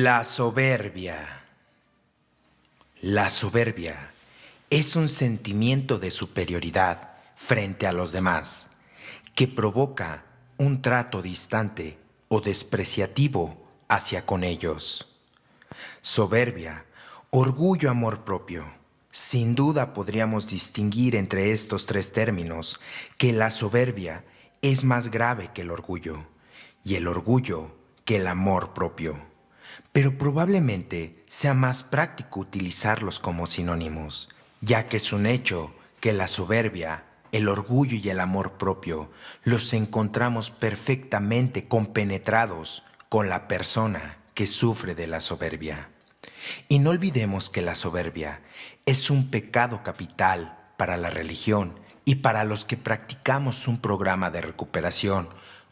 La soberbia. La soberbia es un sentimiento de superioridad frente a los demás que provoca un trato distante o despreciativo hacia con ellos. Soberbia, orgullo, amor propio. Sin duda podríamos distinguir entre estos tres términos que la soberbia es más grave que el orgullo y el orgullo que el amor propio. Pero probablemente sea más práctico utilizarlos como sinónimos, ya que es un hecho que la soberbia, el orgullo y el amor propio los encontramos perfectamente compenetrados con la persona que sufre de la soberbia. Y no olvidemos que la soberbia es un pecado capital para la religión y para los que practicamos un programa de recuperación,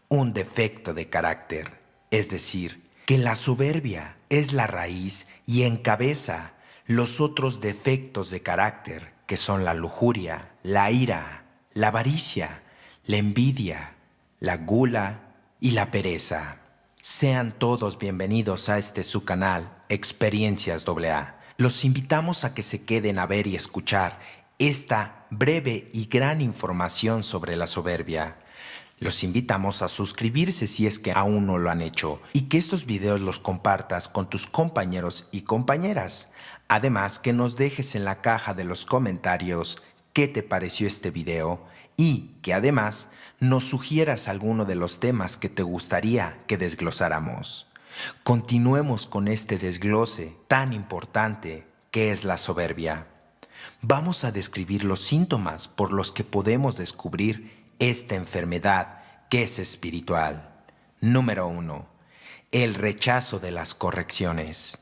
un defecto de carácter, es decir, que la soberbia es la raíz y encabeza los otros defectos de carácter que son la lujuria, la ira, la avaricia, la envidia, la gula y la pereza. Sean todos bienvenidos a su canal Experiencias AA. Los invitamos a que se queden a ver y escuchar esta breve y gran información sobre la soberbia. Los invitamos a suscribirse si es que aún no lo han hecho y que estos videos los compartas con tus compañeros y compañeras. Además, que nos dejes en la caja de los comentarios qué te pareció este video y que además nos sugieras alguno de los temas que te gustaría que desglosáramos. Continuemos con este desglose tan importante que es la soberbia. Vamos a describir los síntomas por los que podemos descubrir esta enfermedad que es espiritual. Número 1. El rechazo de las correcciones.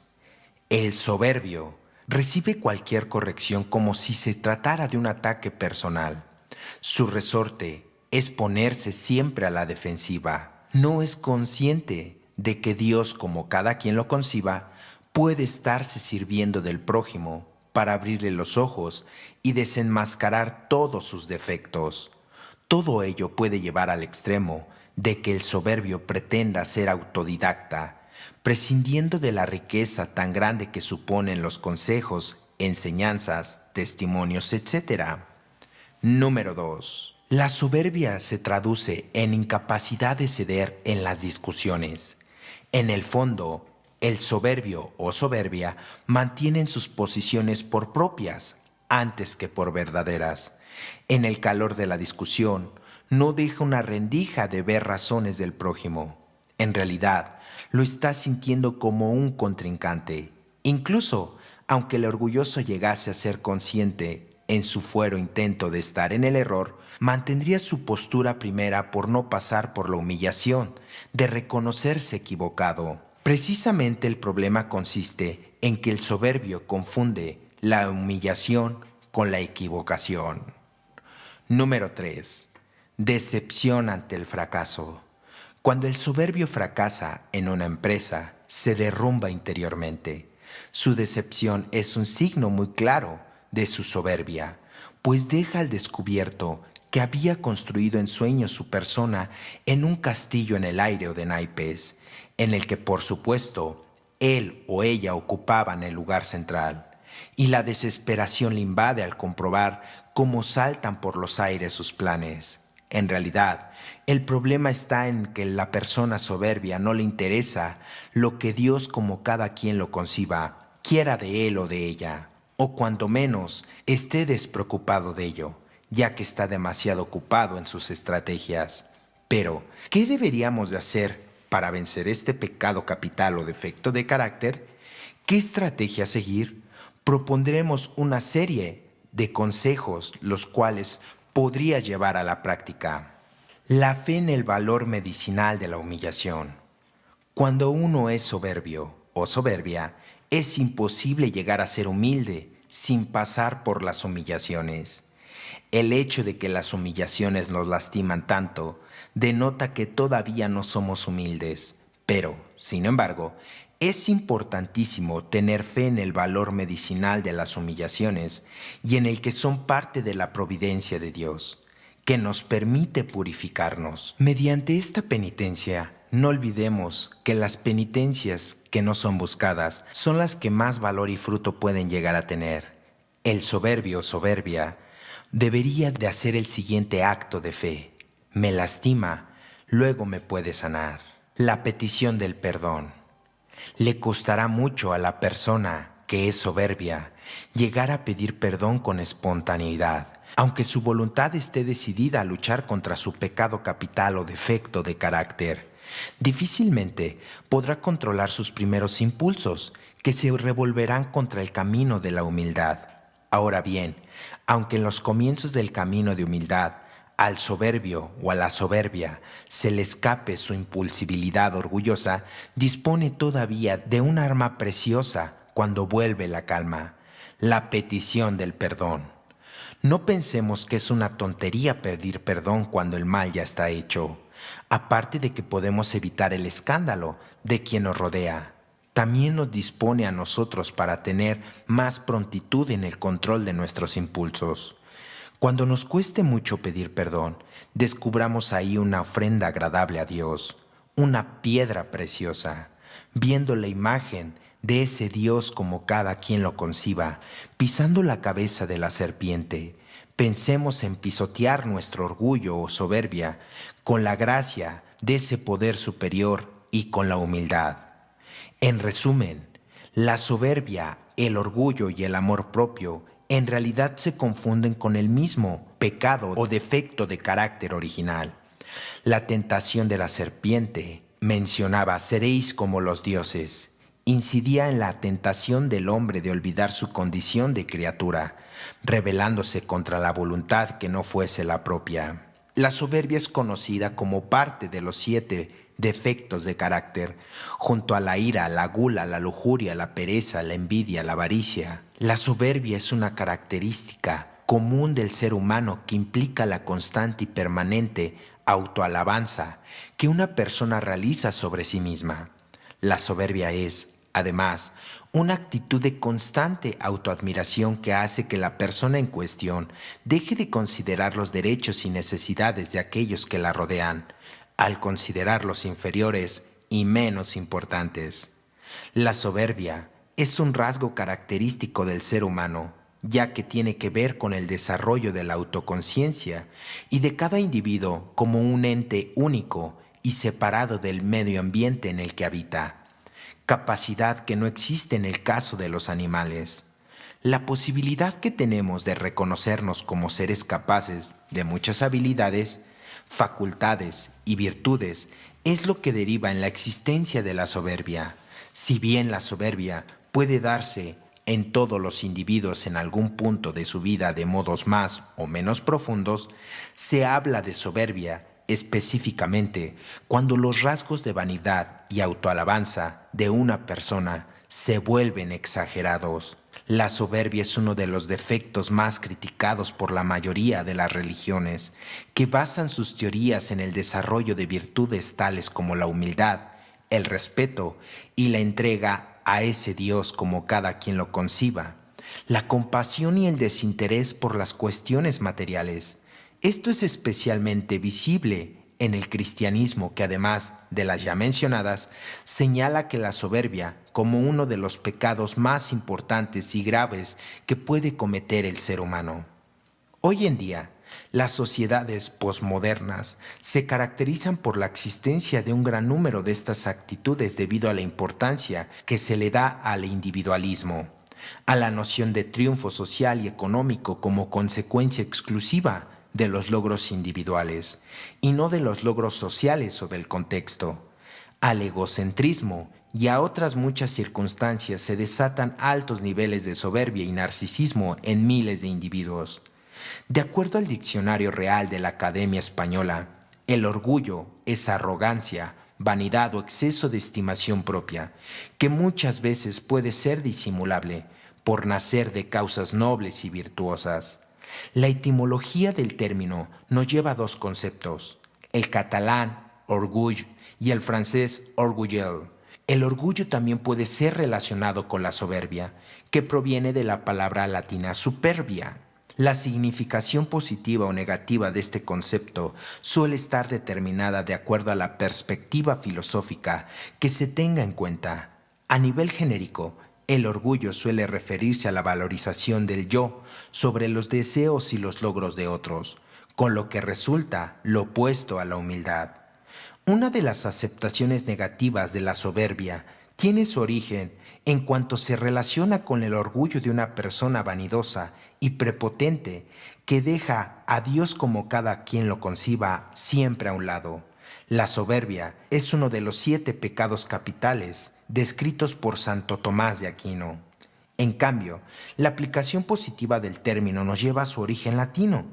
El soberbio recibe cualquier corrección como si se tratara de un ataque personal. Su resorte es ponerse siempre a la defensiva. No es consciente de que Dios, como cada quien lo conciba, puede estarse sirviendo del prójimo para abrirle los ojos y desenmascarar todos sus defectos. Todo ello puede llevar al extremo de que el soberbio pretenda ser autodidacta, prescindiendo de la riqueza tan grande que suponen los consejos, enseñanzas, testimonios, etc. Número 2. La soberbia se traduce en incapacidad de ceder en las discusiones. En el fondo, el soberbio o soberbia mantienen sus posiciones por propias antes que por verdaderas. En el calor de la discusión, no deja una rendija de ver razones del prójimo. En realidad, lo está sintiendo como un contrincante. Incluso, aunque el orgulloso llegase a ser consciente en su fuero intento de estar en el error, mantendría su postura primera por no pasar por la humillación de reconocerse equivocado. Precisamente el problema consiste en que el soberbio confunde la humillación con la equivocación. Número 3. Decepción ante el fracaso. Cuando el soberbio fracasa en una empresa, se derrumba interiormente. Su decepción es un signo muy claro de su soberbia, pues deja al descubierto que había construido en sueños su persona en un castillo en el aire o de naipes, en el que por supuesto él o ella ocupaban el lugar central. Y la desesperación le invade al comprobar cómo saltan por los aires sus planes. En realidad, el problema está en que la persona soberbia no le interesa lo que Dios, como cada quien lo conciba, quiera de él o de ella, o cuanto menos esté despreocupado de ello, ya que está demasiado ocupado en sus estrategias. Pero, ¿qué deberíamos de hacer para vencer este pecado capital o defecto de carácter? ¿Qué estrategia seguir? Propondremos una serie de consejos los cuales podría llevar a la práctica. La fe en el valor medicinal de la humillación. Cuando uno es soberbio o soberbia, es imposible llegar a ser humilde sin pasar por las humillaciones. El hecho de que las humillaciones nos lastiman tanto denota que todavía no somos humildes, pero, sin embargo, es importantísimo tener fe en el valor medicinal de las humillaciones y en el que son parte de la providencia de Dios, que nos permite purificarnos. Mediante esta penitencia No olvidemos que las penitencias que no son buscadas son las que más valor y fruto pueden llegar a tener. El soberbio o soberbia debería de hacer el siguiente acto de fe. Me lastima, luego me puede sanar. La petición del perdón. Le costará mucho a la persona que es soberbia llegar a pedir perdón con espontaneidad, aunque su voluntad esté decidida a luchar contra su pecado capital o defecto de carácter. Difícilmente podrá controlar sus primeros impulsos, que se revolverán contra el camino de la humildad. Ahora bien, aunque en los comienzos del camino de humildad al soberbio o a la soberbia se le escape su impulsibilidad orgullosa, dispone todavía de un arma preciosa cuando vuelve la calma, la petición del perdón. No pensemos que es una tontería pedir perdón cuando el mal ya está hecho. Aparte de que podemos evitar el escándalo de quien nos rodea, también nos dispone a nosotros para tener más prontitud en el control de nuestros impulsos. Cuando nos cueste mucho pedir perdón, descubramos ahí una ofrenda agradable a Dios, una piedra preciosa, viendo la imagen de ese Dios como cada quien lo conciba, pisando la cabeza de la serpiente. Pensemos en pisotear nuestro orgullo o soberbia con la gracia de ese poder superior y con la humildad. En resumen, la soberbia, el orgullo y el amor propio en realidad se confunden con el mismo pecado o defecto de carácter original. La tentación de la serpiente mencionaba seréis como los dioses. Incidía en la tentación del hombre de olvidar su condición de criatura, rebelándose contra la voluntad que no fuese la propia. La soberbia es conocida como parte de los 7 defectos de carácter, junto a la ira, la gula, la lujuria, la pereza, la envidia, la avaricia. La soberbia es una característica común del ser humano que implica la constante y permanente autoalabanza que una persona realiza sobre sí misma. La soberbia es, además, una actitud de constante autoadmiración que hace que la persona en cuestión deje de considerar los derechos y necesidades de aquellos que la rodean, al considerarlos inferiores y menos importantes. La soberbia es un rasgo característico del ser humano, ya que tiene que ver con el desarrollo de la autoconciencia y de cada individuo como un ente único y separado del medio ambiente en el que habita, capacidad que no existe en el caso de los animales. La posibilidad que tenemos de reconocernos como seres capaces de muchas habilidades, facultades y virtudes es lo que deriva en la existencia de la soberbia. Si bien la soberbia puede darse en todos los individuos en algún punto de su vida de modos más o menos profundos, se habla de soberbia específicamente cuando los rasgos de vanidad y autoalabanza de una persona se vuelven exagerados. La soberbia es uno de los defectos más criticados por la mayoría de las religiones, que basan sus teorías en el desarrollo de virtudes tales como la humildad, el respeto y la entrega a ese Dios como cada quien lo conciba, la compasión y el desinterés por las cuestiones materiales. Esto es especialmente visible en el cristianismo, que además de las ya mencionadas, señala que la soberbia como uno de los pecados más importantes y graves que puede cometer el ser humano. Hoy en día, las sociedades posmodernas se caracterizan por la existencia de un gran número de estas actitudes debido a la importancia que se le da al individualismo, a la noción de triunfo social y económico como consecuencia exclusiva de los logros individuales y no de los logros sociales o del contexto. Al egocentrismo y a otras muchas circunstancias se desatan altos niveles de soberbia y narcisismo en miles de individuos. De acuerdo al Diccionario Real de la Academia Española, el orgullo es arrogancia, vanidad o exceso de estimación propia, que muchas veces puede ser disimulable por nacer de causas nobles y virtuosas. La etimología del término nos lleva a dos conceptos, el catalán orgull y el francés orgueil. El orgullo también puede ser relacionado con la soberbia, que proviene de la palabra latina superbia. La significación positiva o negativa de este concepto suele estar determinada de acuerdo a la perspectiva filosófica que se tenga en cuenta. A nivel genérico, el orgullo suele referirse a la valorización del yo sobre los deseos y los logros de otros, con lo que resulta lo opuesto a la humildad. Una de las aceptaciones negativas de la soberbia tiene su origen en cuanto se relaciona con el orgullo de una persona vanidosa y prepotente que deja a Dios como cada quien lo conciba siempre a un lado. La soberbia es uno de los 7 pecados capitales descritos por Santo Tomás de Aquino. En cambio, la aplicación positiva del término nos lleva a su origen latino,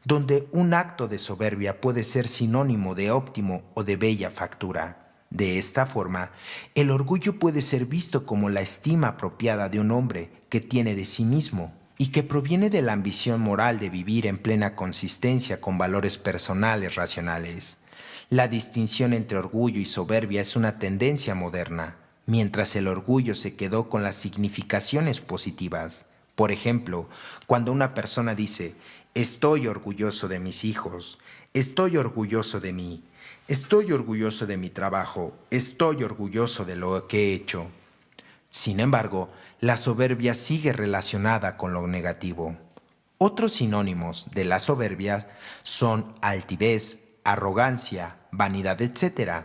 donde un acto de soberbia puede ser sinónimo de óptimo o de bella factura. De esta forma, el orgullo puede ser visto como la estima apropiada de un hombre que tiene de sí mismo y que proviene de la ambición moral de vivir en plena consistencia con valores personales racionales. La distinción entre orgullo y soberbia es una tendencia moderna, mientras el orgullo se quedó con las significaciones positivas. Por ejemplo, cuando una persona dice, estoy orgulloso de mis hijos, estoy orgulloso de mí, estoy orgulloso de mi trabajo, estoy orgulloso de lo que he hecho. Sin embargo, la soberbia sigue relacionada con lo negativo. Otros sinónimos de la soberbia son altivez, arrogancia, vanidad, etc.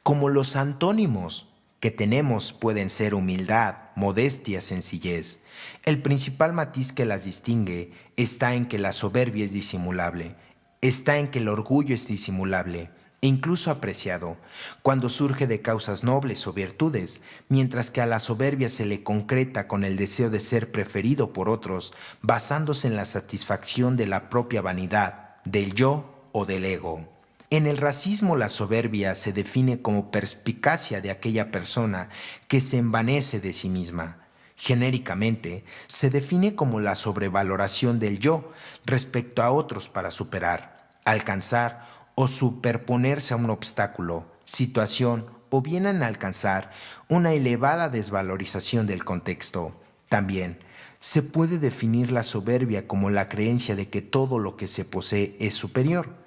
Como los antónimos que tenemos pueden ser humildad, modestia, sencillez. El principal matiz que las distingue está en que la soberbia es disimulable, está en que el orgullo es disimulable e incluso apreciado cuando surge de causas nobles o virtudes, mientras que a la soberbia se le concreta con el deseo de ser preferido por otros, basándose en la satisfacción de la propia vanidad, del yo o del ego. En el racismo la soberbia se define como perspicacia de aquella persona que se envanece de sí misma. Genéricamente, se define como la sobrevaloración del yo respecto a otros para superar, alcanzar o superponerse a un obstáculo, situación o bien en alcanzar una elevada desvalorización del contexto. También se puede definir la soberbia como la creencia de que todo lo que se posee es superior,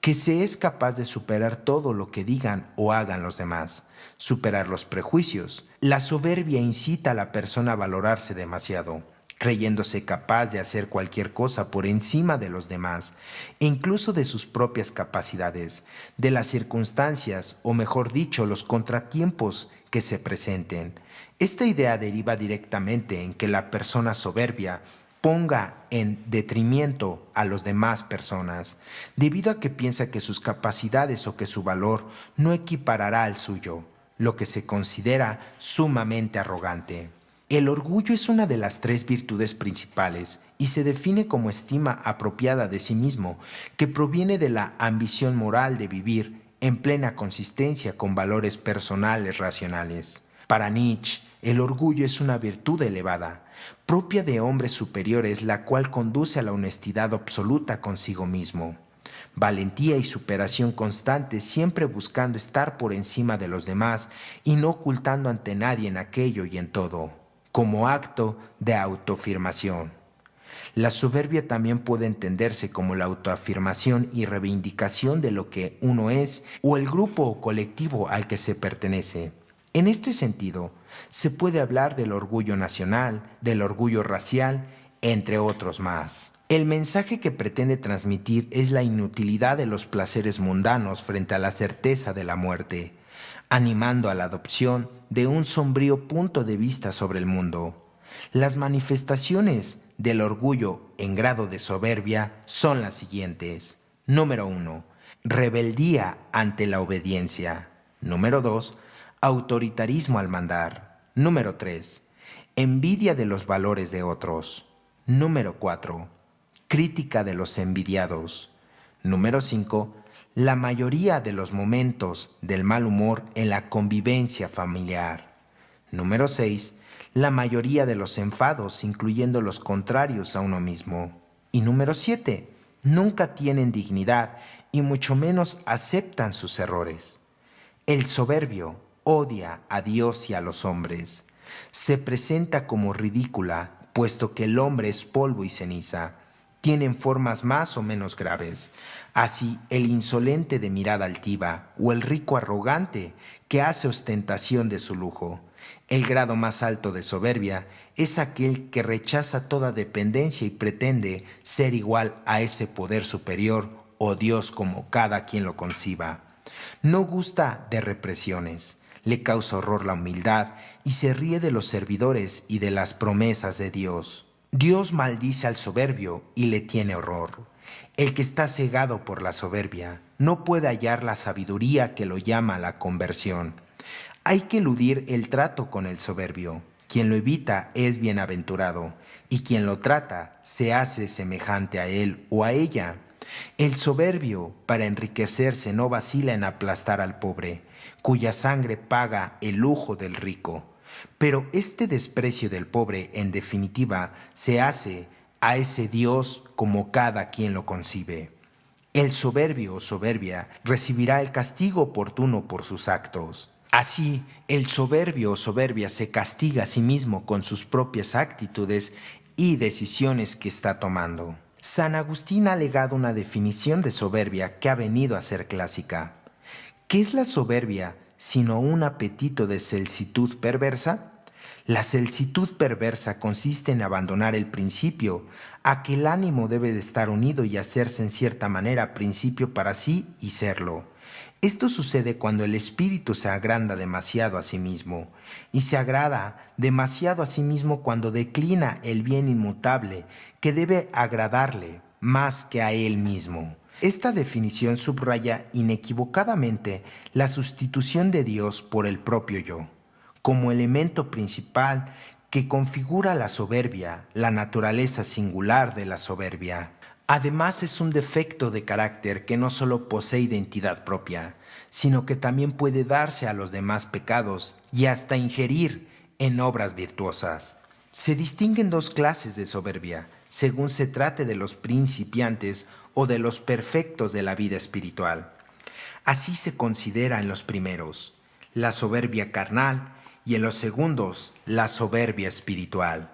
que se es capaz de superar todo lo que digan o hagan los demás, superar los prejuicios. La soberbia incita a la persona a valorarse demasiado, creyéndose capaz de hacer cualquier cosa por encima de los demás, e incluso de sus propias capacidades, de las circunstancias, o mejor dicho, los contratiempos que se presenten. Esta idea deriva directamente en que la persona soberbia ponga en detrimento a las demás personas, debido a que piensa que sus capacidades o que su valor no equiparará al suyo, lo que se considera sumamente arrogante. El orgullo es una de las 3 virtudes principales y se define como estima apropiada de sí mismo, que proviene de la ambición moral de vivir en plena consistencia con valores personales racionales. Para Nietzsche, el orgullo es una virtud elevada, propia de hombres superiores, la cual conduce a la honestidad absoluta consigo mismo. Valentía y superación constante, siempre buscando estar por encima de los demás y no ocultando ante nadie en aquello y en todo, como acto de autoafirmación. La soberbia también puede entenderse como la autoafirmación y reivindicación de lo que uno es o el grupo o colectivo al que se pertenece. En este sentido, se puede hablar del orgullo nacional, del orgullo racial, entre otros más. El mensaje que pretende transmitir es la inutilidad de los placeres mundanos frente a la certeza de la muerte, animando a la adopción de un sombrío punto de vista sobre el mundo. Las manifestaciones del orgullo en grado de soberbia son las siguientes. Número 1. Rebeldía ante la obediencia. Número 2. Autoritarismo al mandar. Número 3. Envidia de los valores de otros. Número 4. Crítica de los envidiados. Número 5. La mayoría de los momentos del mal humor en la convivencia familiar. Número 6. La mayoría de los enfados, incluyendo los contrarios a uno mismo. Y número 7. Nunca tienen dignidad y mucho menos aceptan sus errores. El soberbio odia a Dios y a los hombres. Se presenta como ridícula, puesto que el hombre es polvo y ceniza. tienen formas más o menos graves. Así, el insolente de mirada altiva o el rico arrogante que hace ostentación de su lujo. El grado más alto de soberbia es aquel que rechaza toda dependencia y pretende ser igual a ese poder superior o Dios como cada quien lo conciba. No gusta de represiones, le causa horror la humildad y se ríe de los servidores y de las promesas de Dios. Dios maldice al soberbio y le tiene horror. El que está cegado por la soberbia no puede hallar la sabiduría que lo llama a la conversión. Hay que eludir el trato con el soberbio. Quien lo evita es bienaventurado, y quien lo trata se hace semejante a él o a ella. El soberbio, para enriquecerse, no vacila en aplastar al pobre, cuya sangre paga el lujo del rico. Pero este desprecio del pobre, en definitiva, se hace a ese Dios como cada quien lo concibe. El soberbio o soberbia recibirá el castigo oportuno por sus actos. Así, el soberbio o soberbia se castiga a sí mismo con sus propias actitudes y decisiones que está tomando. San Agustín ha legado una definición de soberbia que ha venido a ser clásica. ¿Qué es la soberbia sino un apetito de celsitud perversa? La celsitud perversa consiste en abandonar el principio, a que el ánimo debe de estar unido y hacerse en cierta manera principio para sí y serlo. Esto sucede cuando el espíritu se agranda demasiado a sí mismo, y se agrada demasiado a sí mismo cuando declina el bien inmutable que debe agradarle más que a él mismo. Esta definición subraya inequivocadamente la sustitución de Dios por el propio yo, como elemento principal que configura la soberbia, la naturaleza singular de la soberbia. Además, es un defecto de carácter que no solo posee identidad propia, sino que también puede darse a los demás pecados y hasta ingerir en obras virtuosas. Se distinguen dos clases de soberbia, según se trate de los principiantes o de los perfectos de la vida espiritual. Así se considera en los primeros la soberbia carnal y en los segundos la soberbia espiritual.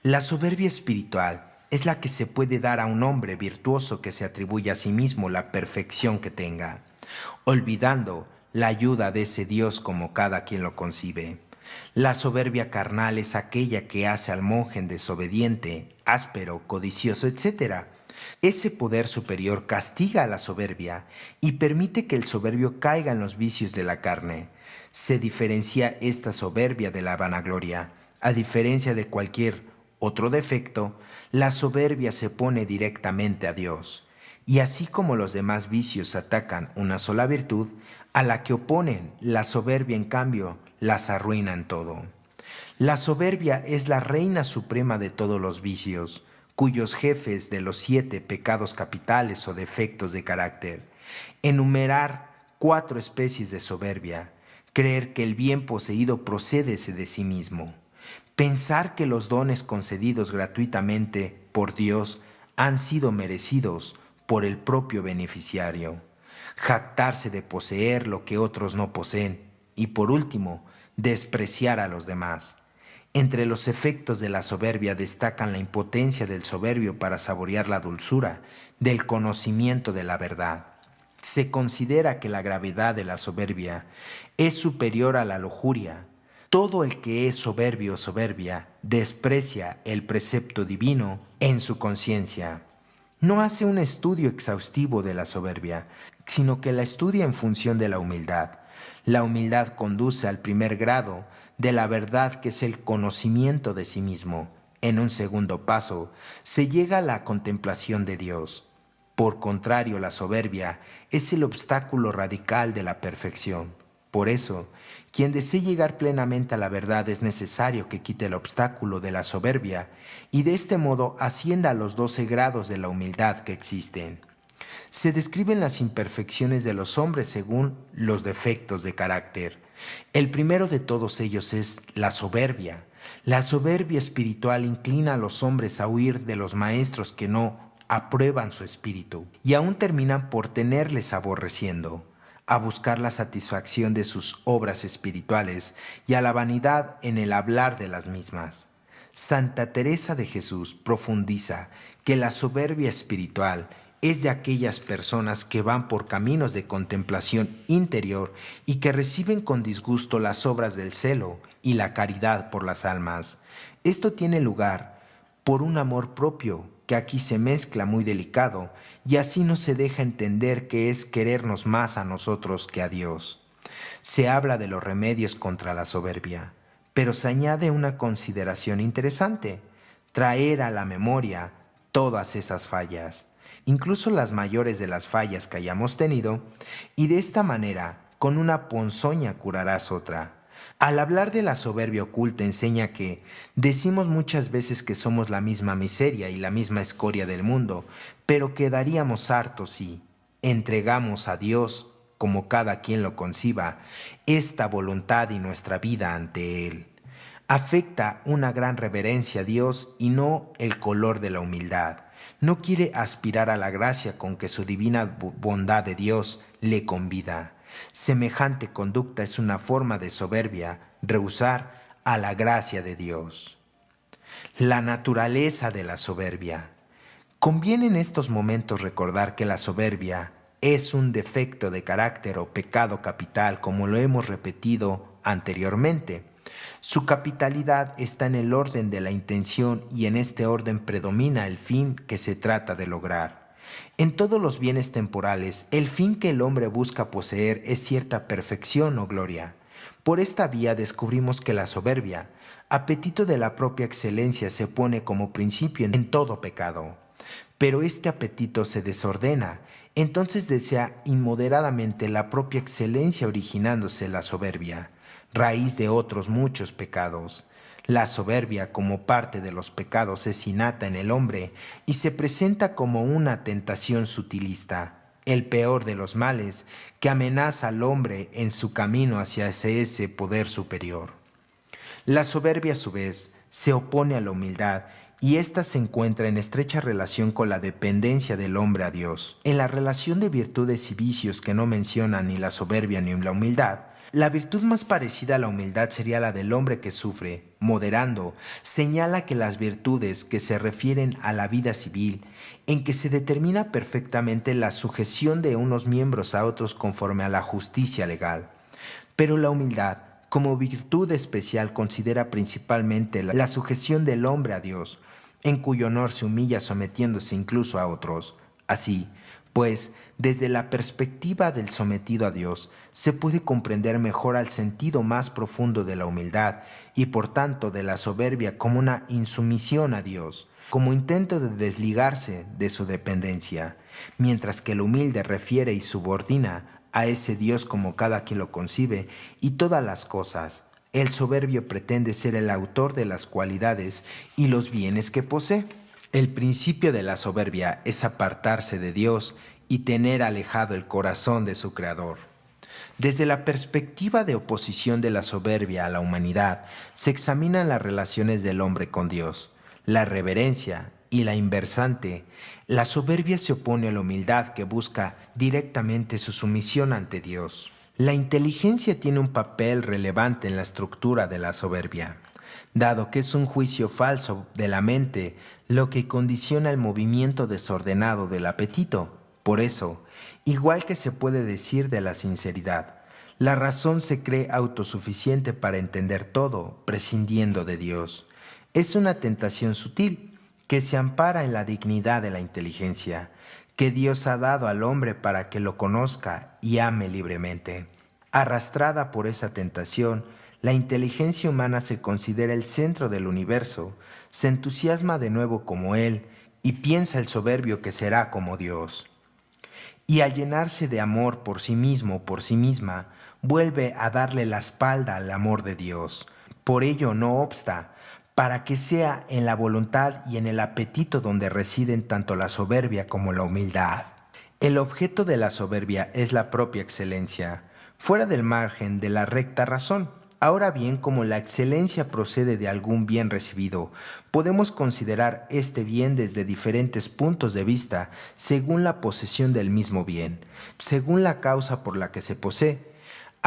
La soberbia espiritual es la que se puede dar a un hombre virtuoso que se atribuye a sí mismo la perfección que tenga, olvidando la ayuda de ese Dios como cada quien lo concibe. La soberbia carnal es aquella que hace al monje desobediente, áspero, codicioso, etc. Ese poder superior castiga a la soberbia y permite que el soberbio caiga en los vicios de la carne. Se diferencia esta soberbia de la vanagloria. A diferencia de cualquier otro defecto, la soberbia se pone directamente a Dios. Y así como los demás vicios atacan una sola virtud, a la que oponen, la soberbia en cambio las arruina en todo. La soberbia es la reina suprema de todos los vicios, cuyos jefes de los 7 pecados capitales o defectos de carácter. Enumerar 4 especies de soberbia: creer que el bien poseído procede de sí mismo, pensar que los dones concedidos gratuitamente por Dios han sido merecidos por el propio beneficiario, jactarse de poseer lo que otros no poseen y, por último, despreciar a los demás. Entre los efectos de la soberbia destacan la impotencia del soberbio para saborear la dulzura del conocimiento de la verdad. Se considera que la gravedad de la soberbia es superior a la lujuria. Todo el que es soberbio o soberbia desprecia el precepto divino en su conciencia. No hace un estudio exhaustivo de la soberbia, sino que la estudia en función de la humildad. La humildad conduce al primer grado de la verdad, que es el conocimiento de sí mismo. En un segundo paso, se llega a la contemplación de Dios. Por contrario, la soberbia es el obstáculo radical de la perfección. Por eso, quien desee llegar plenamente a la verdad es necesario que quite el obstáculo de la soberbia y de este modo ascienda a los 12 grados de la humildad que existen. Se describen las imperfecciones de los hombres según los defectos de carácter. El primero de todos ellos es la soberbia. La soberbia espiritual inclina a los hombres a huir de los maestros que no aprueban su espíritu y aún terminan por tenerles aborreciendo, a buscar la satisfacción de sus obras espirituales y a la vanidad en el hablar de las mismas. Santa Teresa de Jesús profundiza que la soberbia espiritual es de aquellas personas que van por caminos de contemplación interior y que reciben con disgusto las obras del celo y la caridad por las almas. Esto tiene lugar por un amor propio que aquí se mezcla muy delicado y así no se deja entender que es querernos más a nosotros que a Dios. Se habla de los remedios contra la soberbia, pero se añade una consideración interesante: traer a la memoria todas esas fallas, incluso las mayores de las fallas que hayamos tenido, y de esta manera, con una ponzoña curarás otra. Al hablar de la soberbia oculta enseña que decimos muchas veces que somos la misma miseria y la misma escoria del mundo, pero quedaríamos hartos si entregamos a Dios, como cada quien lo conciba, esta voluntad y nuestra vida ante Él. Afecta una gran reverencia a Dios y no el color de la humildad. No quiere aspirar a la gracia con que su divina bondad de Dios le convida. Semejante conducta es una forma de soberbia, rehusar a la gracia de Dios. La naturaleza de la soberbia. Conviene en estos momentos recordar que la soberbia es un defecto de carácter o pecado capital, como lo hemos repetido anteriormente. Su capitalidad está en el orden de la intención y en este orden predomina el fin que se trata de lograr. En todos los bienes temporales, el fin que el hombre busca poseer es cierta perfección o gloria. Por esta vía descubrimos que la soberbia, apetito de la propia excelencia, se pone como principio en todo pecado. Pero este apetito se desordena, entonces desea inmoderadamente la propia excelencia, originándose la soberbia, raíz de otros muchos pecados. La soberbia, como parte de los pecados, es innata en el hombre y se presenta como una tentación sutilista, el peor de los males que amenaza al hombre en su camino hacia ese poder superior. La soberbia, a su vez, se opone a la humildad y ésta se encuentra en estrecha relación con la dependencia del hombre a Dios. En la relación de virtudes y vicios que no mencionan ni la soberbia ni la humildad, la virtud más parecida a la humildad sería la del hombre que sufre. Moderando, señala que las virtudes que se refieren a la vida civil, en que se determina perfectamente la sujeción de unos miembros a otros conforme a la justicia legal. Pero la humildad, como virtud especial, considera principalmente la sujeción del hombre a Dios, en cuyo honor se humilla sometiéndose incluso a otros. Así, pues, desde la perspectiva del sometido a Dios, se puede comprender mejor al sentido más profundo de la humildad y por tanto de la soberbia como una insumisión a Dios, como intento de desligarse de su dependencia, mientras que el humilde refiere y subordina a ese Dios como cada quien lo concibe y todas las cosas. El soberbio pretende ser el autor de las cualidades y los bienes que posee. El principio de la soberbia es apartarse de Dios y tener alejado el corazón de su Creador. Desde la perspectiva de oposición de la soberbia a la humanidad, se examinan las relaciones del hombre con Dios, la reverencia y la inversante. La soberbia se opone a la humildad que busca directamente su sumisión ante Dios. La inteligencia tiene un papel relevante en la estructura de la soberbia, dado que es un juicio falso de la mente lo que condiciona el movimiento desordenado del apetito. Por eso, igual que se puede decir de la sinceridad, la razón se cree autosuficiente para entender todo, prescindiendo de Dios. Es una tentación sutil que se ampara en la dignidad de la inteligencia, que Dios ha dado al hombre para que lo conozca y ame libremente. Arrastrada por esa tentación, la inteligencia humana se considera el centro del universo, se entusiasma de nuevo como Él y piensa el soberbio que será como Dios. Y al llenarse de amor por sí mismo, por sí misma, vuelve a darle la espalda al amor de Dios. Por ello no obsta, para que sea en la voluntad y en el apetito donde residen tanto la soberbia como la humildad. El objeto de la soberbia es la propia excelencia, fuera del margen de la recta razón. Ahora bien, como la excelencia procede de algún bien recibido, podemos considerar este bien desde diferentes puntos de vista, según la posesión del mismo bien, según la causa por la que se posee,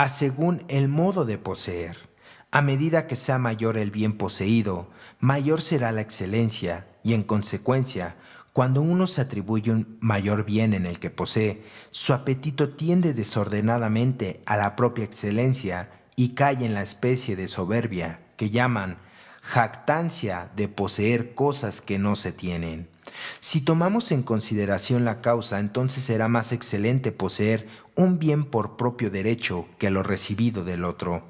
según el modo de poseer. A medida que sea mayor el bien poseído, mayor será la excelencia y, en consecuencia, Cuando uno se atribuye un mayor bien en el que posee, su apetito tiende desordenadamente a la propia excelencia y cae en la especie de soberbia que llaman jactancia de poseer cosas que no se tienen. Si tomamos en consideración la causa, entonces será más excelente poseer un bien por propio derecho que lo recibido del otro.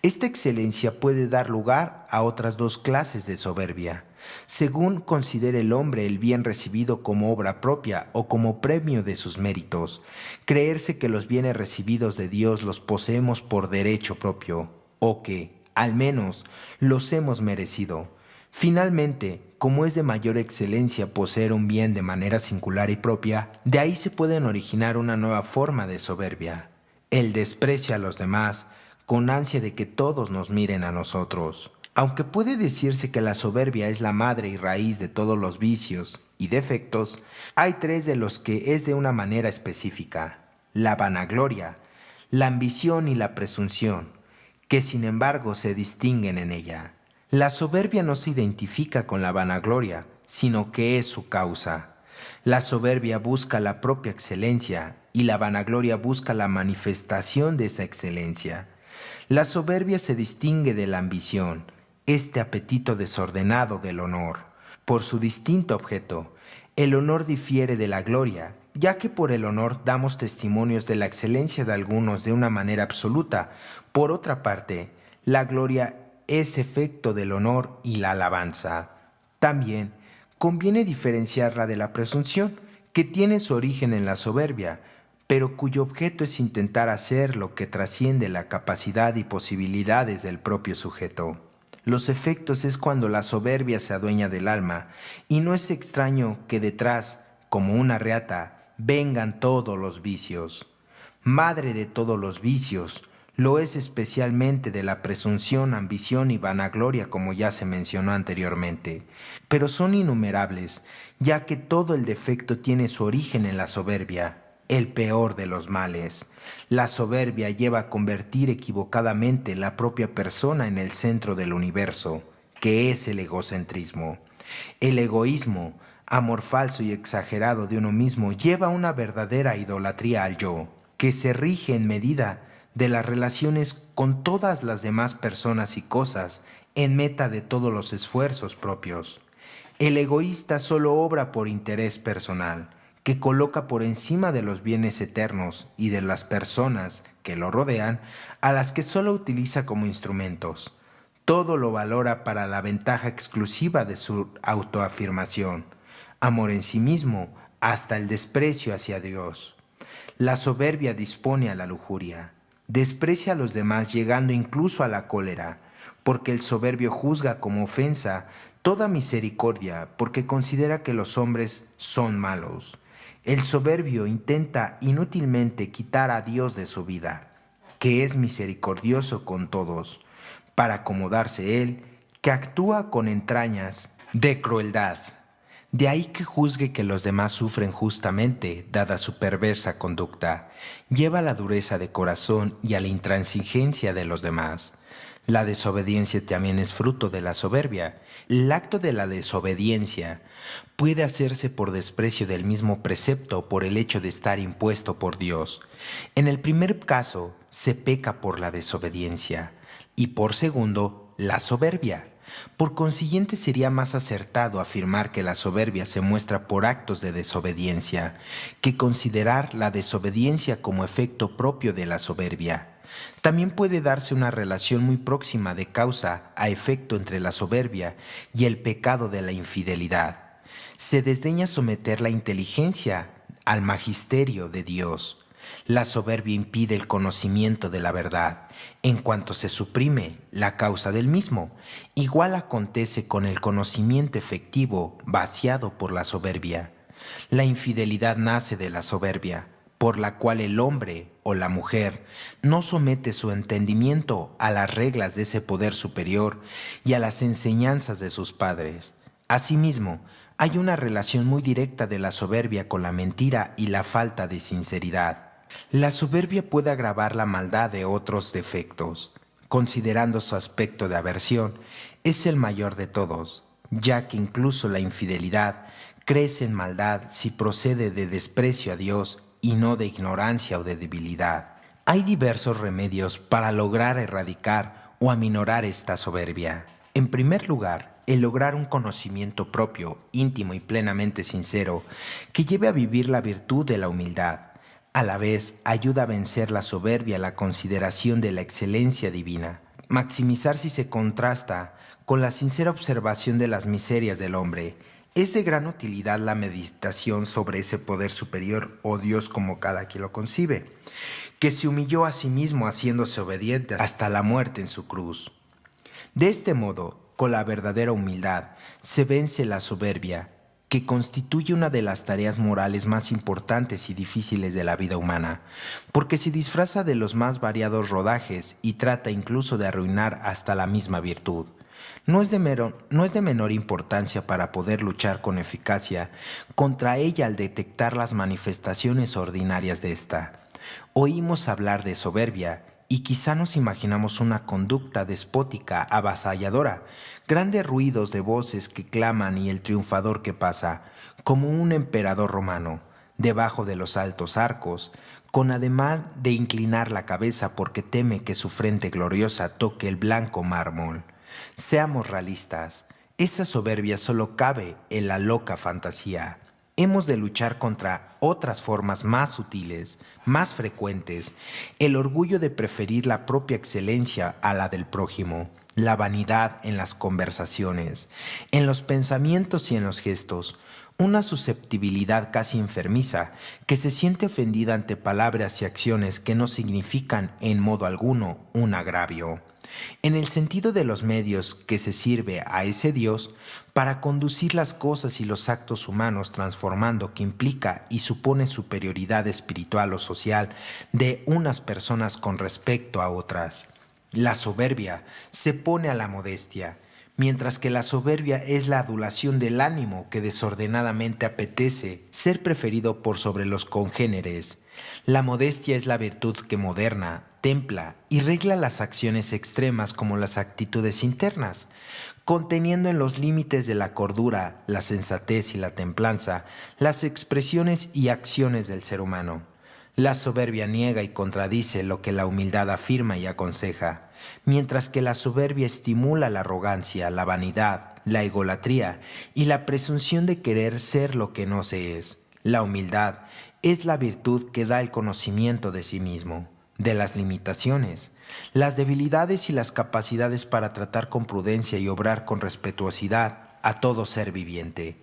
Esta excelencia puede dar lugar a otras dos clases de soberbia, según considere el hombre el bien recibido como obra propia o como premio de sus méritos. Creerse que los bienes recibidos de Dios los poseemos por derecho propio, o que, al menos, los hemos merecido. Finalmente, como es de mayor excelencia poseer un bien de manera singular y propia, de ahí se pueden originar una nueva forma de soberbia, el desprecio a los demás, con ansia de que todos nos miren a nosotros. Aunque puede decirse que la soberbia es la madre y raíz de todos los vicios y defectos, hay tres de los que es de una manera específica: la vanagloria, la ambición y la presunción, que sin embargo se distinguen en ella. La soberbia no se identifica con la vanagloria, sino que es su causa. La soberbia busca la propia excelencia y la vanagloria busca la manifestación de esa excelencia. La soberbia se distingue de la ambición, este apetito desordenado del honor, por su distinto objeto. El honor difiere de la gloria, ya que por el honor damos testimonios de la excelencia de algunos de una manera absoluta. Por otra parte, la gloria es efecto del honor y la alabanza. También conviene diferenciarla de la presunción, que tiene su origen en la soberbia, pero cuyo objeto es intentar hacer lo que trasciende la capacidad y posibilidades del propio sujeto. Los efectos es cuando la soberbia se adueña del alma, y no es extraño que detrás, como una reata, vengan todos los vicios. Madre de todos los vicios, lo es especialmente de la presunción, ambición y vanagloria, como ya se mencionó anteriormente. Pero son innumerables, ya que todo el defecto tiene su origen en la soberbia, el peor de los males. La soberbia lleva a convertir equivocadamente la propia persona en el centro del universo, que es el egocentrismo. El egoísmo, amor falso y exagerado de uno mismo, lleva una verdadera idolatría al yo, que se rige en medida de las relaciones con todas las demás personas y cosas, en meta de todos los esfuerzos propios. El egoísta solo obra por interés personal, que coloca por encima de los bienes eternos y de las personas que lo rodean, a las que solo utiliza como instrumentos. Todo lo valora para la ventaja exclusiva de su autoafirmación, amor en sí mismo, hasta el desprecio hacia Dios. La soberbia dispone a la lujuria, desprecia a los demás llegando incluso a la cólera, porque el soberbio juzga como ofensa toda misericordia, porque considera que los hombres son malos. El soberbio intenta inútilmente quitar a Dios de su vida, que es misericordioso con todos, para acomodarse él, que actúa con entrañas de crueldad. De ahí que juzgue que los demás sufren justamente, dada su perversa conducta, lleva a la dureza de corazón y a la intransigencia de los demás. La desobediencia también es fruto de la soberbia. El acto de la desobediencia puede hacerse por desprecio del mismo precepto o por el hecho de estar impuesto por Dios. En el primer caso, se peca por la desobediencia y por segundo, la soberbia. Por consiguiente, sería más acertado afirmar que la soberbia se muestra por actos de desobediencia que considerar la desobediencia como efecto propio de la soberbia. También puede darse una relación muy próxima de causa a efecto entre la soberbia y el pecado de la infidelidad. Se desdeña someter la inteligencia al magisterio de Dios. La soberbia impide el conocimiento de la verdad, en cuanto se suprime la causa del mismo. Igual acontece con el conocimiento efectivo vaciado por la soberbia. La infidelidad nace de la soberbia, por la cual el hombre o la mujer no somete su entendimiento a las reglas de ese poder superior y a las enseñanzas de sus padres. Asimismo, hay una relación muy directa de la soberbia con la mentira y la falta de sinceridad. La soberbia puede agravar la maldad de otros defectos. Considerando su aspecto de aversión, es el mayor de todos, ya que incluso la infidelidad crece en maldad si procede de desprecio a Dios y no de ignorancia o de debilidad. Hay diversos remedios para lograr erradicar o aminorar esta soberbia. En primer lugar, el lograr un conocimiento propio, íntimo y plenamente sincero, que lleve a vivir la virtud de la humildad. A la vez, ayuda a vencer la soberbia, la consideración de la excelencia divina. Maximizar si se contrasta con la sincera observación de las miserias del hombre. Es de gran utilidad la meditación sobre ese poder superior o Dios como cada quien lo concibe, que se humilló a sí mismo haciéndose obediente hasta la muerte en su cruz. De este modo, con la verdadera humildad, se vence la soberbia, que constituye una de las tareas morales más importantes y difíciles de la vida humana, porque se disfraza de los más variados rodajes y trata incluso de arruinar hasta la misma virtud. No es de menor importancia para poder luchar con eficacia contra ella al detectar las manifestaciones ordinarias de esta. Oímos hablar de soberbia y quizá nos imaginamos una conducta despótica, avasalladora, grandes ruidos de voces que claman y el triunfador que pasa, como un emperador romano, debajo de los altos arcos, con ademán de inclinar la cabeza porque teme que su frente gloriosa toque el blanco mármol. Seamos realistas, esa soberbia solo cabe en la loca fantasía. Hemos de luchar contra otras formas más sutiles, más frecuentes, el orgullo de preferir la propia excelencia a la del prójimo, la vanidad en las conversaciones, en los pensamientos y en los gestos, una susceptibilidad casi enfermiza que se siente ofendida ante palabras y acciones que no significan en modo alguno un agravio. En el sentido de los medios que se sirve a ese Dios para conducir las cosas y los actos humanos transformando que implica y supone superioridad espiritual o social de unas personas con respecto a otras. La soberbia se pone a la modestia, mientras que la soberbia es la adulación del ánimo que desordenadamente apetece ser preferido por sobre los congéneres. La modestia es la virtud que moderna, templa y regla las acciones extremas como las actitudes internas, conteniendo en los límites de la cordura, la sensatez y la templanza las expresiones y acciones del ser humano. La soberbia niega y contradice lo que la humildad afirma y aconseja, mientras que la soberbia estimula la arrogancia, la vanidad, la egolatría y la presunción de querer ser lo que no se es. La humildad es la virtud que da el conocimiento de sí mismo, de las limitaciones, las debilidades y las capacidades para tratar con prudencia y obrar con respetuosidad a todo ser viviente.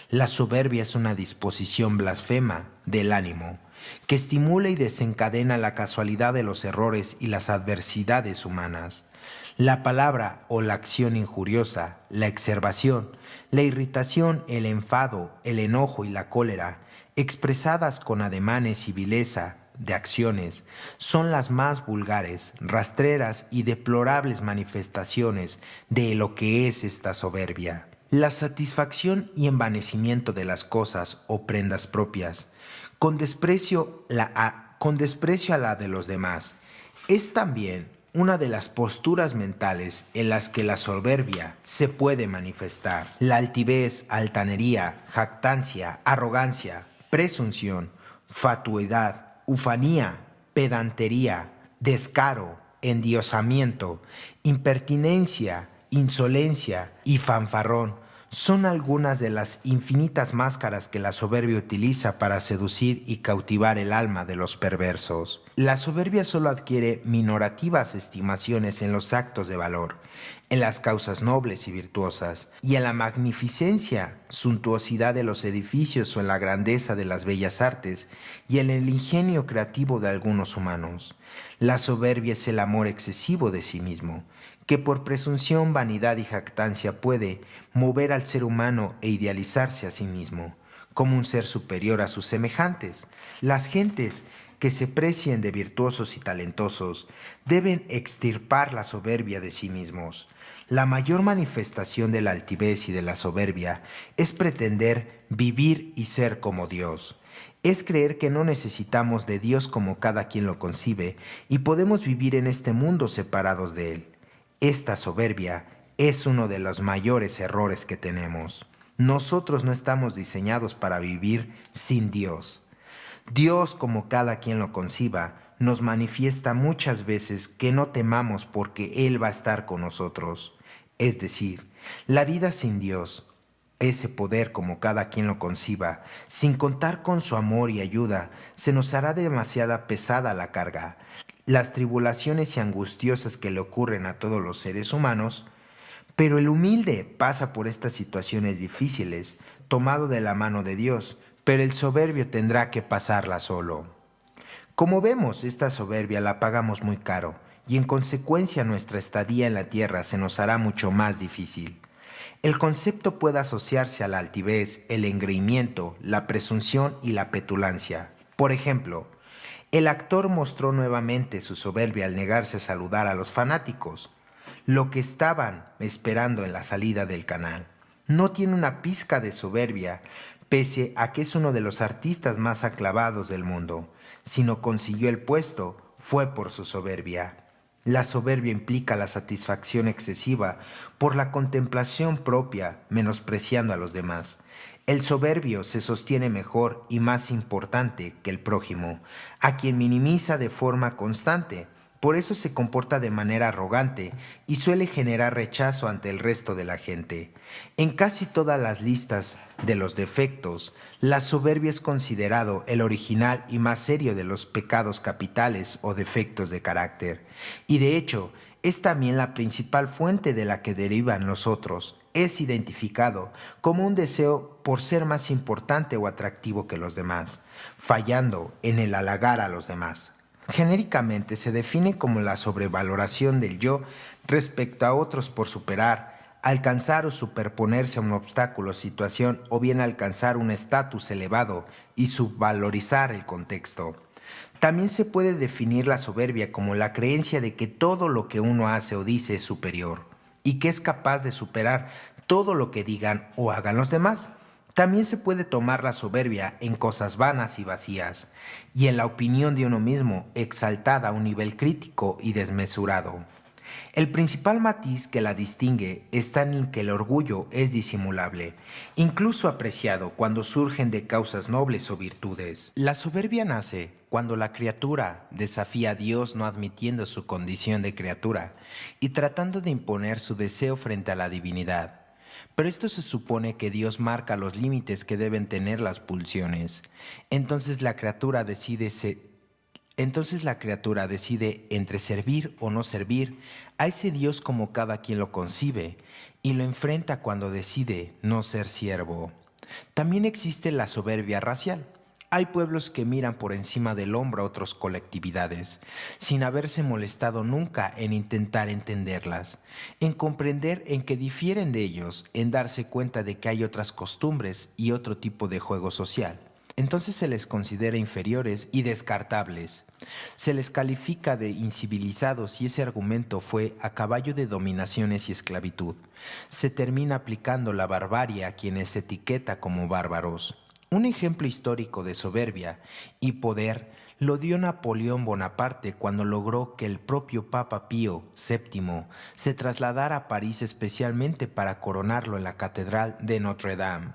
La soberbia es una disposición blasfema del ánimo, que estimula y desencadena la casualidad de los errores y las adversidades humanas. La palabra o la acción injuriosa, la exacerbación, la irritación, el enfado, el enojo y la cólera, expresadas con ademanes y vileza de acciones, son las más vulgares, rastreras y deplorables manifestaciones de lo que es esta soberbia. La satisfacción y envanecimiento de las cosas o prendas propias, con desprecio a la de los demás, es también una de las posturas mentales en las que la soberbia se puede manifestar. La altivez, altanería, jactancia, arrogancia, presunción, fatuidad, ufanía, pedantería, descaro, endiosamiento, impertinencia, insolencia y fanfarrón son algunas de las infinitas máscaras que la soberbia utiliza para seducir y cautivar el alma de los perversos. La soberbia solo adquiere minorativas estimaciones en los actos de valor, en las causas nobles y virtuosas, y en la magnificencia, suntuosidad de los edificios o en la grandeza de las bellas artes, y en el ingenio creativo de algunos humanos. La soberbia es el amor excesivo de sí mismo, que por presunción, vanidad y jactancia puede mover al ser humano e idealizarse a sí mismo, como un ser superior a sus semejantes. Las gentes que se precien de virtuosos y talentosos deben extirpar la soberbia de sí mismos. La mayor manifestación de la altivez y de la soberbia es pretender vivir y ser como Dios. Es creer que no necesitamos de Dios como cada quien lo concibe y podemos vivir en este mundo separados de Él. Esta soberbia es uno de los mayores errores que tenemos. Nosotros no estamos diseñados para vivir sin Dios. Dios, como cada quien lo conciba, nos manifiesta muchas veces que no temamos porque Él va a estar con nosotros. Es decir, la vida sin Dios, ese poder como cada quien lo conciba, sin contar con su amor y ayuda, se nos hará demasiada pesada la carga. Las tribulaciones y angustiosas que le ocurren a todos los seres humanos, pero el humilde pasa por estas situaciones difíciles, tomado de la mano de Dios, pero el soberbio tendrá que pasarla solo. Como vemos, esta soberbia la pagamos muy caro, y en consecuencia nuestra estadía en la tierra se nos hará mucho más difícil. El concepto puede asociarse a la altivez, el engreimiento, la presunción y la petulancia. Por ejemplo, el actor mostró nuevamente su soberbia al negarse a saludar a los fanáticos, lo que estaban esperando en la salida del canal. No tiene una pizca de soberbia, pese a que es uno de los artistas más aclamados del mundo. Si no consiguió el puesto, fue por su soberbia. La soberbia implica la satisfacción excesiva por la contemplación propia, menospreciando a los demás. El soberbio se sostiene mejor y más importante que el prójimo, a quien minimiza de forma constante. Por eso se comporta de manera arrogante y suele generar rechazo ante el resto de la gente. En casi todas las listas de los defectos, la soberbia es considerado el original y más serio de los pecados capitales o defectos de carácter. Y de hecho, es también la principal fuente de la que derivan los otros. Es identificado como un deseo por ser más importante o atractivo que los demás, fallando en el halagar a los demás. Genéricamente se define como la sobrevaloración del yo respecto a otros por superar, alcanzar o superponerse a un obstáculo o situación o bien alcanzar un estatus elevado y subvalorizar el contexto. También se puede definir la soberbia como la creencia de que todo lo que uno hace o dice es superior y que es capaz de superar todo lo que digan o hagan los demás. También se puede tomar la soberbia en cosas vanas y vacías, y en la opinión de uno mismo exaltada a un nivel crítico y desmesurado. El principal matiz que la distingue está en que el orgullo es disimulable, incluso apreciado cuando surgen de causas nobles o virtudes. La soberbia nace cuando la criatura desafía a Dios no admitiendo su condición de criatura y tratando de imponer su deseo frente a la divinidad. Pero esto se supone que Dios marca los límites que deben tener las pulsiones. Entonces la criatura decide entre servir o no servir a ese Dios como cada quien lo concibe y lo enfrenta cuando decide no ser siervo. También existe la soberbia racial. Hay pueblos que miran por encima del hombro a otras colectividades, sin haberse molestado nunca en intentar entenderlas, en comprender en que difieren de ellos, en darse cuenta de que hay otras costumbres y otro tipo de juego social. Entonces se les considera inferiores y descartables. Se les califica de incivilizados y ese argumento fue a caballo de dominaciones y esclavitud. Se termina aplicando la barbarie a quienes se etiqueta como bárbaros. Un ejemplo histórico de soberbia y poder lo dio Napoleón Bonaparte cuando logró que el propio Papa Pío VII se trasladara a París especialmente para coronarlo en la Catedral de Notre Dame.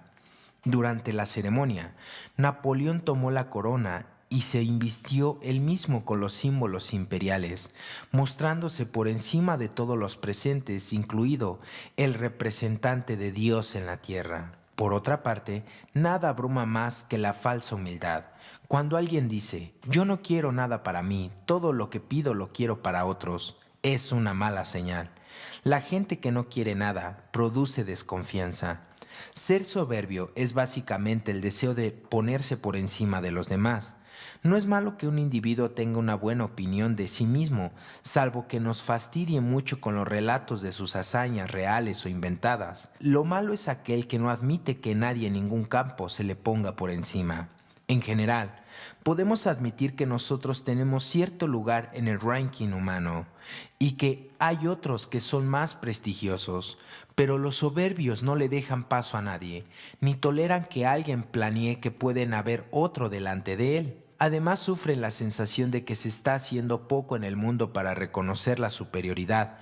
Durante la ceremonia, Napoleón tomó la corona y se invistió él mismo con los símbolos imperiales, mostrándose por encima de todos los presentes, incluido el representante de Dios en la tierra. Por otra parte, nada abruma más que la falsa humildad. Cuando alguien dice, yo no quiero nada para mí, todo lo que pido lo quiero para otros, es una mala señal. La gente que no quiere nada produce desconfianza. Ser soberbio es básicamente el deseo de ponerse por encima de los demás. No es malo que un individuo tenga una buena opinión de sí mismo, salvo que nos fastidie mucho con los relatos de sus hazañas reales o inventadas. Lo malo es aquel que no admite que nadie en ningún campo se le ponga por encima. En general, podemos admitir que nosotros tenemos cierto lugar en el ranking humano y que hay otros que son más prestigiosos, pero los soberbios no le dejan paso a nadie, ni toleran que alguien planee que pueden haber otro delante de él. Además sufren la sensación de que se está haciendo poco en el mundo para reconocer la superioridad,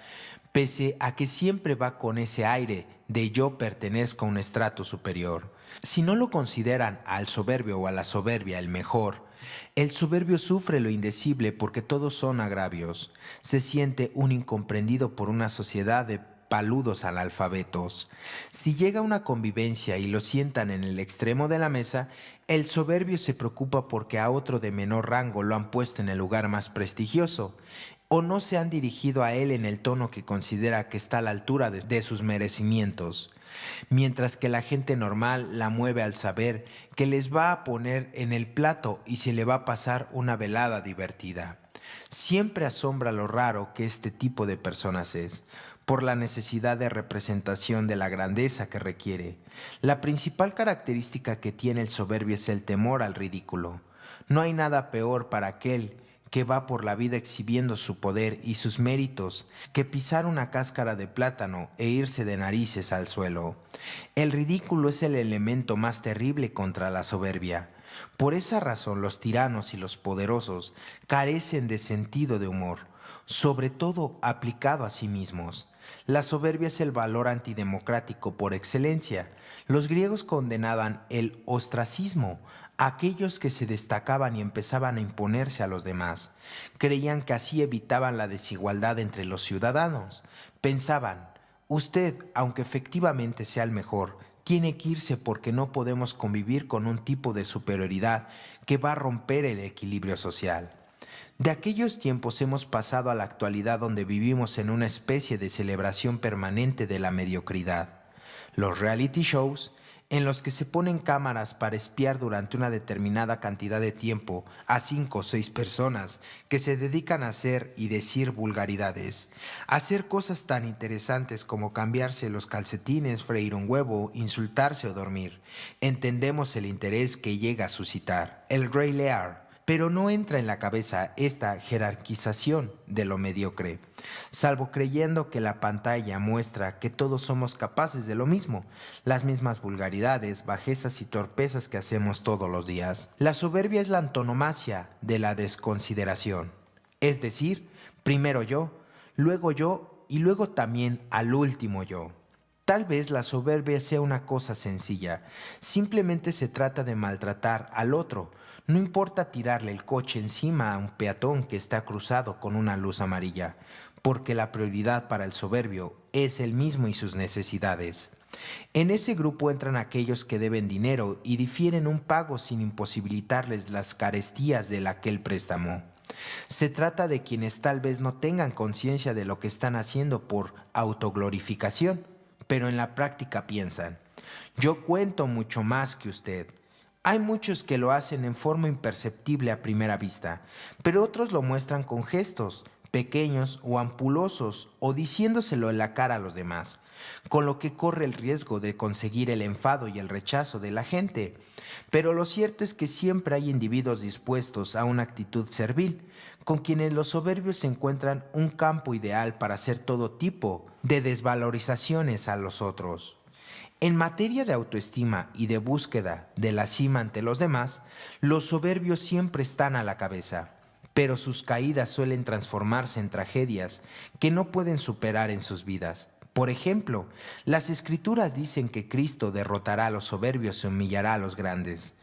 pese a que siempre va con ese aire de yo pertenezco a un estrato superior. Si no lo consideran al soberbio o a la soberbia el mejor, el soberbio sufre lo indecible porque todos son agravios. Se siente un incomprendido por una sociedad de paludos analfabetos. Si llega una convivencia y lo sientan en el extremo de la mesa, el soberbio se preocupa porque a otro de menor rango lo han puesto en el lugar más prestigioso, o no se han dirigido a él en el tono que considera que está a la altura de sus merecimientos, mientras que la gente normal la mueve al saber que les va a poner en el plato y se le va a pasar una velada divertida. Siempre asombra lo raro que este tipo de personas es, por la necesidad de representación de la grandeza que requiere. La principal característica que tiene el soberbio es el temor al ridículo. No hay nada peor para aquel que va por la vida exhibiendo su poder y sus méritos que pisar una cáscara de plátano e irse de narices al suelo. El ridículo es el elemento más terrible contra la soberbia. Por esa razón los tiranos y los poderosos carecen de sentido de humor, sobre todo aplicado a sí mismos. La soberbia es el valor antidemocrático por excelencia. Los griegos condenaban el ostracismo a aquellos que se destacaban y empezaban a imponerse a los demás. Creían que así evitaban la desigualdad entre los ciudadanos. Pensaban, usted, aunque efectivamente sea el mejor, tiene que irse porque no podemos convivir con un tipo de superioridad que va a romper el equilibrio social. De aquellos tiempos hemos pasado a la actualidad donde vivimos en una especie de celebración permanente de la mediocridad. Los reality shows, en los que se ponen cámaras para espiar durante una determinada cantidad de tiempo a 5 o 6 personas que se dedican a hacer y decir vulgaridades, hacer cosas tan interesantes como cambiarse los calcetines, freír un huevo, insultarse o dormir. Entendemos el interés que llega a suscitar. El Grey Lear. Pero no entra en la cabeza esta jerarquización de lo mediocre, salvo creyendo que la pantalla muestra que todos somos capaces de lo mismo, las mismas vulgaridades, bajezas y torpezas que hacemos todos los días. La soberbia es la antonomasia de la desconsideración, es decir, primero yo y luego también al último yo. Tal vez la soberbia sea una cosa sencilla, simplemente se trata de maltratar al otro. No importa tirarle el coche encima a un peatón que está cruzado con una luz amarilla, porque la prioridad para el soberbio es él mismo y sus necesidades. En ese grupo entran aquellos que deben dinero y difieren un pago sin imposibilitarles las carestías de aquel préstamo. Se trata de quienes tal vez no tengan conciencia de lo que están haciendo por autoglorificación, pero en la práctica piensan, yo cuento mucho más que usted. Hay muchos que lo hacen en forma imperceptible a primera vista, pero otros lo muestran con gestos, pequeños o ampulosos, o diciéndoselo en la cara a los demás, con lo que corre el riesgo de conseguir el enfado y el rechazo de la gente. Pero lo cierto es que siempre hay individuos dispuestos a una actitud servil, con quienes los soberbios encuentran un campo ideal para hacer todo tipo de desvalorizaciones a los otros. En materia de autoestima y de búsqueda de la cima ante los demás, los soberbios siempre están a la cabeza, pero sus caídas suelen transformarse en tragedias que no pueden superar en sus vidas. Por ejemplo, las Escrituras dicen que Cristo derrotará a los soberbios y humillará a los grandes,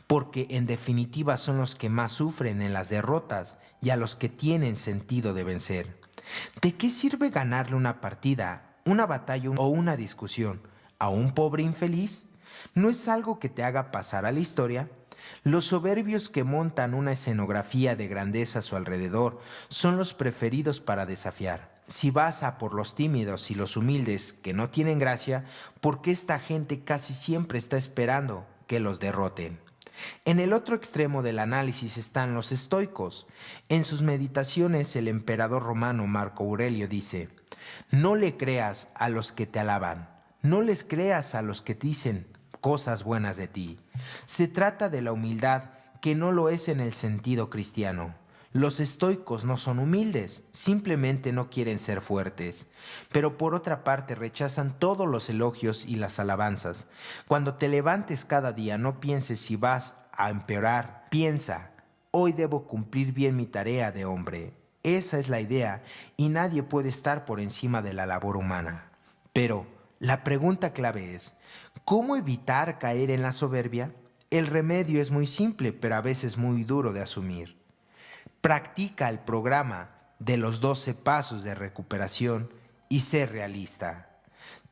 porque en definitiva son los que más sufren en las derrotas y a los que tienen sentido de vencer. ¿De qué sirve ganarle una partida, una batalla o una discusión a un pobre infeliz? ¿No es algo que te haga pasar a la historia? Los soberbios que montan una escenografía de grandeza a su alrededor son los preferidos para desafiar. Si vas a por los tímidos y los humildes que no tienen gracia, porque esta gente casi siempre está esperando que los derroten. En el otro extremo del análisis están los estoicos. En sus meditaciones el emperador romano Marco Aurelio dice, no le creas a los que te alaban, no les creas a los que dicen cosas buenas de ti. Se trata de la humildad que no lo es en el sentido cristiano. Los estoicos no son humildes, simplemente no quieren ser fuertes, pero por otra parte rechazan todos los elogios y las alabanzas. Cuando te levantes cada día no pienses si vas a empeorar, piensa, hoy debo cumplir bien mi tarea de hombre. Esa es la idea y nadie puede estar por encima de la labor humana. Pero la pregunta clave es, ¿cómo evitar caer en la soberbia? El remedio es muy simple, pero a veces muy duro de asumir. Practica el programa de los 12 pasos de recuperación y sé realista.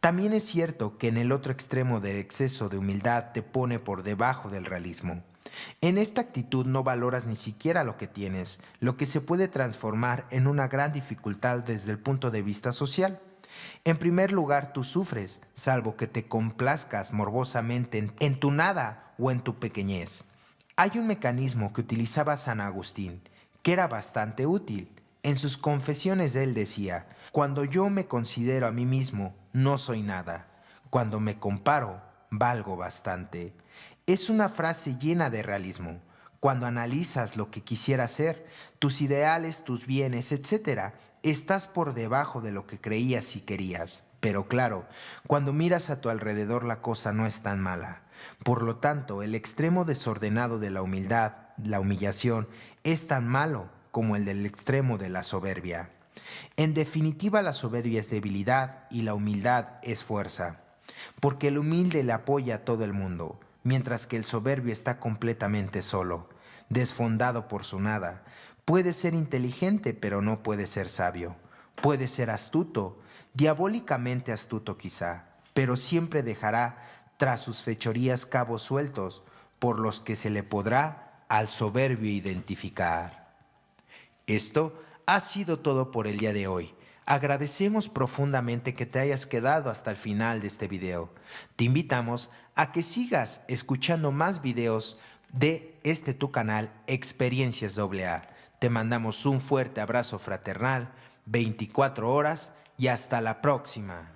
También es cierto que en el otro extremo del exceso de humildad te pone por debajo del realismo. En esta actitud no valoras ni siquiera lo que tienes, lo que se puede transformar en una gran dificultad desde el punto de vista social. En primer lugar, tú sufres, salvo que te complazcas morbosamente en tu nada o en tu pequeñez. Hay un mecanismo que utilizaba San Agustín, que era bastante útil. En sus confesiones él decía, cuando yo me considero a mí mismo, no soy nada. Cuando me comparo, valgo bastante. Es una frase llena de realismo. Cuando analizas lo que quisieras ser, tus ideales, tus bienes, etcétera, estás por debajo de lo que creías y querías. Pero claro, cuando miras a tu alrededor la cosa no es tan mala. Por lo tanto, el extremo desordenado de la humildad, la humillación, es tan malo como el del extremo de la soberbia. En definitiva, la soberbia es debilidad y la humildad es fuerza, porque el humilde le apoya a todo el mundo, mientras que el soberbio está completamente solo, desfondado por su nada. Puede ser inteligente, pero no puede ser sabio. Puede ser astuto, diabólicamente astuto quizá, pero siempre dejará tras sus fechorías cabos sueltos por los que se le podrá al soberbio identificar. Esto ha sido todo por el día de hoy. Agradecemos profundamente que te hayas quedado hasta el final de este video. Te invitamos a que sigas escuchando más videos de tu canal Experiencias AA. Te mandamos un fuerte abrazo fraternal, 24 horas y hasta la próxima.